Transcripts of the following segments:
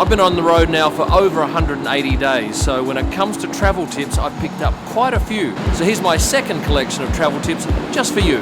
I've been on the road now for over 180 days, so when it comes to travel tips, I've picked up quite a few. So here's my second collection of travel tips just for you.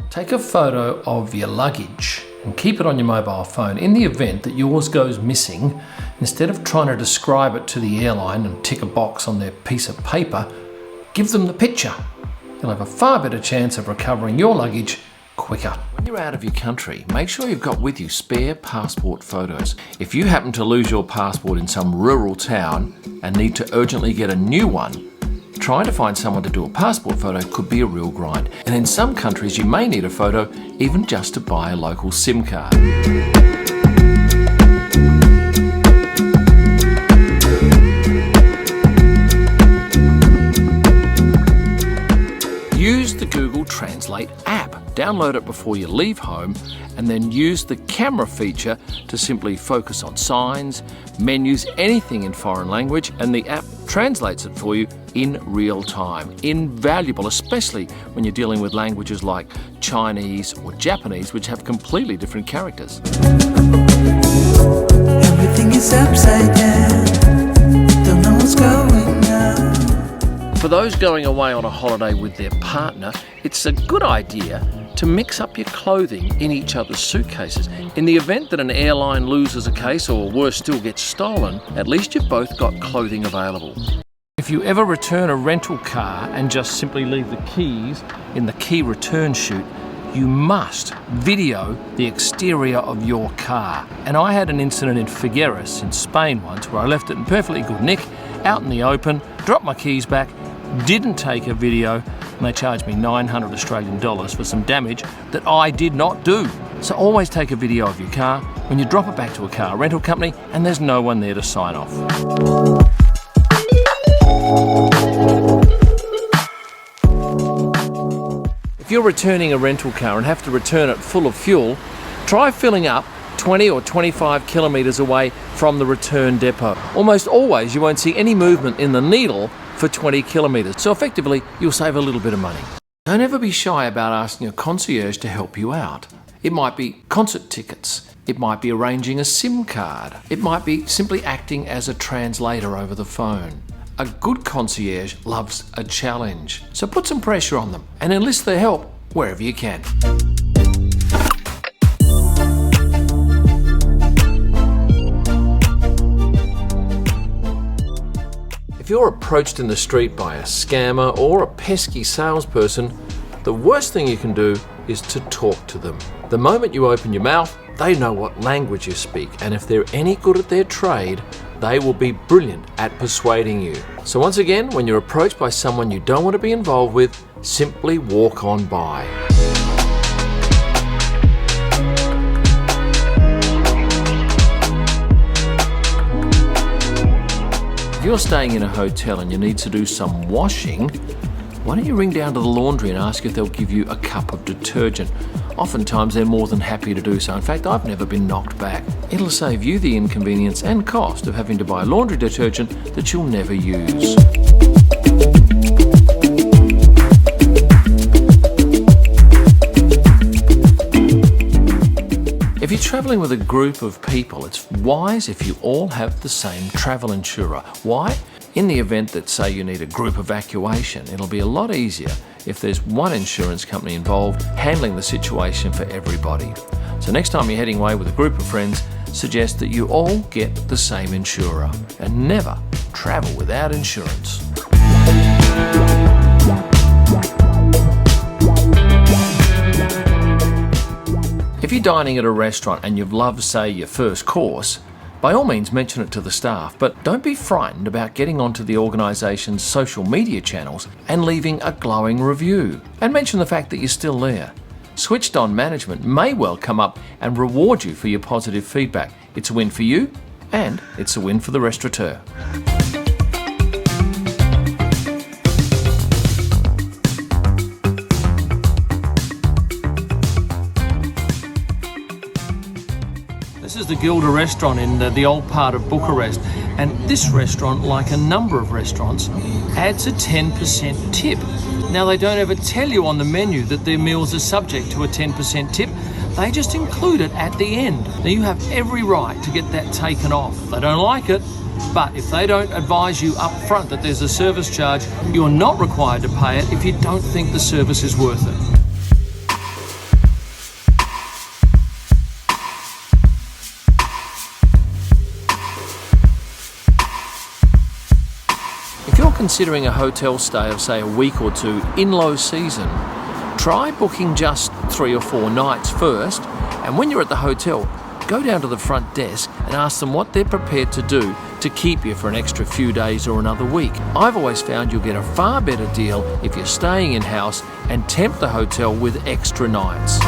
Take a photo of your luggage and keep it on your mobile phone. In the event that yours goes missing, instead of trying to describe it to the airline and tick a box on their piece of paper, give them the picture. You'll have a far better chance of recovering your luggage quicker. When you're out of your country, make sure you've got with you spare passport photos. If you happen to lose your passport in some rural town and need to urgently get a new one, trying to find someone to do a passport photo could be a real grind. And in some countries you may need a photo even just to buy a local SIM card. Use the Google Translate app. Download it before you leave home and then use the camera feature to simply focus on signs, menus, anything in foreign language, and the app translates it for you in real time. Invaluable, especially when you're dealing with languages like Chinese or Japanese, which have completely different characters. Everything is upside down. Don't know what's going on. For those going away on a holiday with their partner, it's a good idea to mix up your clothing in each other's suitcases. In the event that an airline loses a case or worse still gets stolen, at least you've both got clothing available. If you ever return a rental car and just simply leave the keys in the key return chute, you must video the exterior of your car. And I had an incident in Figueres in Spain once where I left it in perfectly good nick, out in the open, dropped my keys back, didn't take a video, and they charged me 900 Australian dollars for some damage that I did not do. So always take a video of your car when you drop it back to a car rental company and there's no one there to sign off. If you're returning a rental car and have to return it full of fuel, try filling up 20 or 25 kilometres away from the return depot. Almost always you won't see any movement in the needle for 20 kilometres, so effectively you'll save a little bit of money. Don't ever be shy about asking a concierge to help you out. It might be concert tickets, it might be arranging a SIM card, it might be simply acting as a translator over the phone. A good concierge loves a challenge, so put some pressure on them and enlist their help wherever you can. If you're approached in the street by a scammer or a pesky salesperson, the worst thing you can do is to talk to them. The moment you open your mouth, they know what language you speak, and if they're any good at their trade, they will be brilliant at persuading you. So once again, when you're approached by someone you don't want to be involved with, simply walk on by. If you're staying in a hotel and you need to do some washing, why don't you ring down to the laundry and ask if they'll give you a cup of detergent? Oftentimes they're more than happy to do so. In fact, I've never been knocked back. It'll save you the inconvenience and cost of having to buy laundry detergent that you'll never use. If you're travelling with a group of people, it's wise if you all have the same travel insurer. Why? In the event that, say, you need a group evacuation, it'll be a lot easier if there's one insurance company involved handling the situation for everybody. So next time you're heading away with a group of friends, suggest that you all get the same insurer and never travel without insurance. If you're dining at a restaurant and you've loved, say, your first course, by all means mention it to the staff, but don't be frightened about getting onto the organisation's social media channels and leaving a glowing review. And mention the fact that you're still there. Switched on management may well come up and reward you for your positive feedback. It's a win for you, and it's a win for the restaurateur. This is the Gilda restaurant in the old part of Bucharest, And this restaurant, like a number of restaurants, adds a 10% tip. Now, they don't ever tell you on the menu that their meals are subject to a 10% tip. They just include it at the end. Now, you have every right to get that taken off. They don't like it, but if they don't advise you up front that there's a service charge, you're not required to pay it if you don't think the service is worth it. If you're considering a hotel stay of, say, a week or two in low season, try booking just 3 or 4 nights first, and when you're at the hotel, go down to the front desk and ask them what they're prepared to do to keep you for an extra few days or another week. I've always found you'll get a far better deal if you're staying in-house and tempt the hotel with extra nights.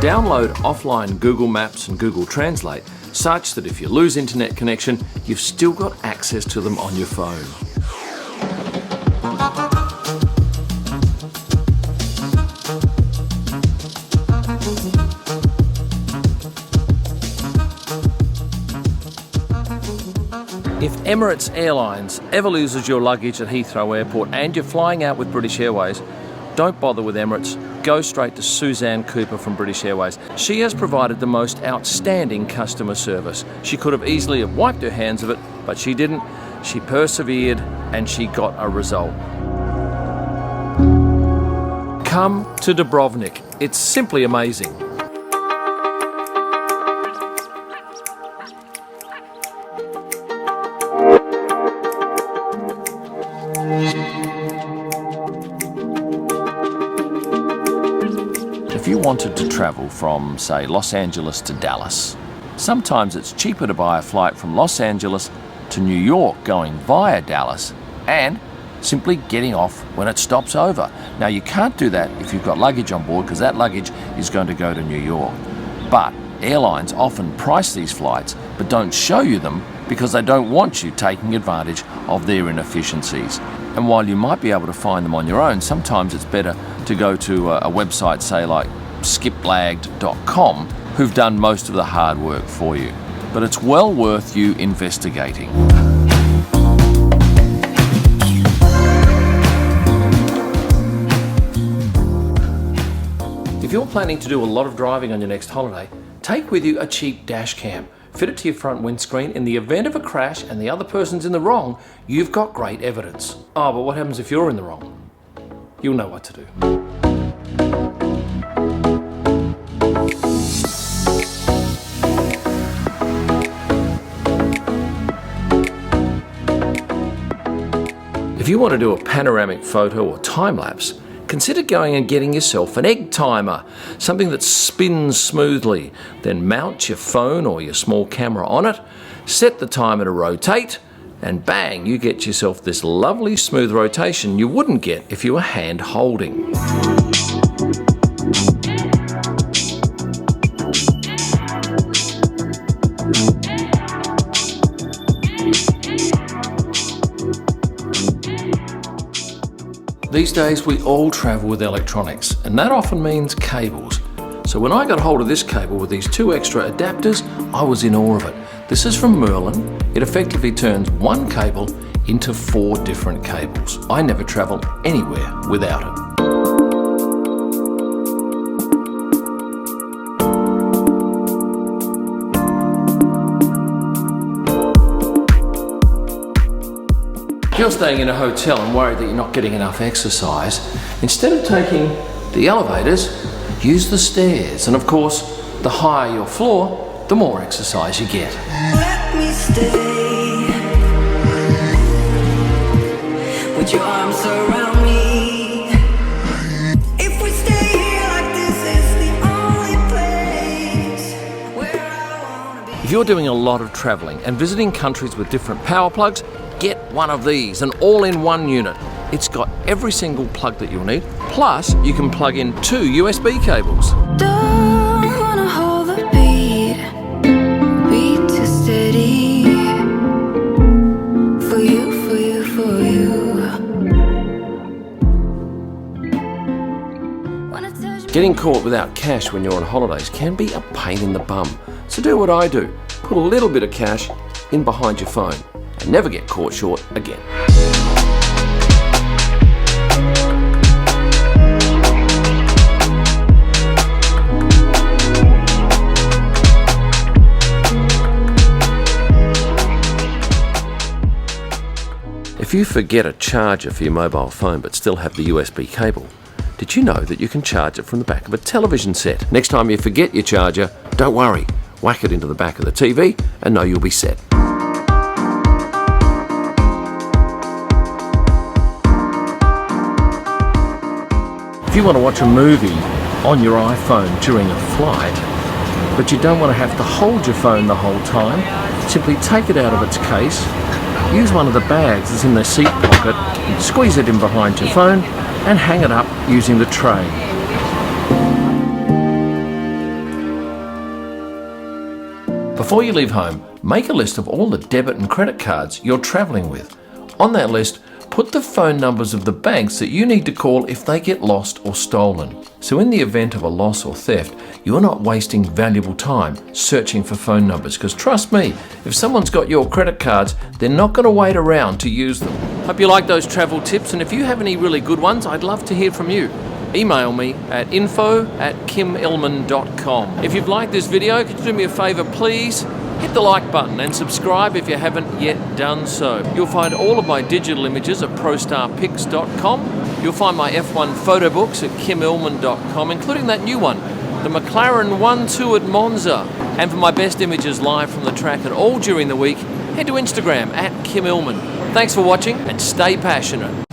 Download offline Google Maps and Google Translate such that if you lose internet connection, you've still got access to them on your phone. If Emirates Airlines ever loses your luggage at Heathrow Airport and you're flying out with British Airways, don't bother with Emirates. Go straight to Suzanne Cooper from British Airways. She has provided the most outstanding customer service. She could have easily have wiped her hands of it, but she didn't. She persevered and she got a result. Come to Dubrovnik. It's simply amazing. If you wanted to travel from, say, Los Angeles to Dallas, sometimes it's cheaper to buy a flight from Los Angeles to New York going via Dallas and simply getting off when it stops over. Now, you can't do that if you've got luggage on board because that luggage is going to go to New York. But airlines often price these flights but don't show you them because they don't want you taking advantage of their inefficiencies. And while you might be able to find them on your own, sometimes it's better to go to a website, say like skiplagged.com, who've done most of the hard work for you. But it's well worth you investigating. If you're planning to do a lot of driving on your next holiday, take with you a cheap dash cam. Fit it to your front windscreen. In the event of a crash and the other person's in the wrong, you've got great evidence. Oh, but what happens if you're in the wrong? You'll know what to do. If you want to do a panoramic photo or time-lapse, consider going and getting yourself an egg timer, something that spins smoothly. Then mount your phone or your small camera on it, set the timer to rotate, and bang, you get yourself this lovely smooth rotation you wouldn't get if you were hand holding. These days we all travel with electronics, and that often means cables. So when I got hold of this cable with these 2 extra adapters, I was in awe of it. This is from Merlin. It effectively turns one cable into 4 different cables. I never travel anywhere without it. If you're staying in a hotel and worried that you're not getting enough exercise, instead of taking the elevators, use the stairs. And of course, the higher your floor, the more exercise you get. Let me stay. Would your arms around me? If we stay here like this, it's the only place where I wanna be. If you're doing a lot of traveling and visiting countries with different power plugs, get one of these, an all-in-one unit. It's got every single plug that you'll need, plus you can plug in 2 USB cables. Don't wanna hold the beat too steady. For you, for you, for you. Getting caught without cash when you're on holidays can be a pain in the bum. So do what I do. Put a little bit of cash in behind your phone and never get caught short again. If you forget a charger for your mobile phone but still have the USB cable, did you know that you can charge it from the back of a television set? Next time you forget your charger, don't worry. Whack it into the back of the TV and know you'll be set. If you want to watch a movie on your iPhone during a flight, but you don't want to have to hold your phone the whole time, simply take it out of its case, use one of the bags that's in the seat pocket, squeeze it in behind your phone, and hang it up using the tray. Before you leave home, make a list of all the debit and credit cards you're travelling with. On that list, put the phone numbers of the banks that you need to call if they get lost or stolen. So in the event of a loss or theft, you're not wasting valuable time searching for phone numbers, because trust me, if someone's got your credit cards, they're not going to wait around to use them. Hope you like those travel tips, and if you have any really good ones, I'd love to hear from you. Email me at info@kimillman.com. If you've liked this video, could you do me a favour, please? Hit the like button and subscribe if you haven't yet done so. You'll find all of my digital images at prostarpics.com. You'll find my F1 photo books at kimillman.com, including that new one, the McLaren 1-2 at Monza. And for my best images live from the track and all during the week, head to Instagram at Kim Illman. Thanks for watching and stay passionate.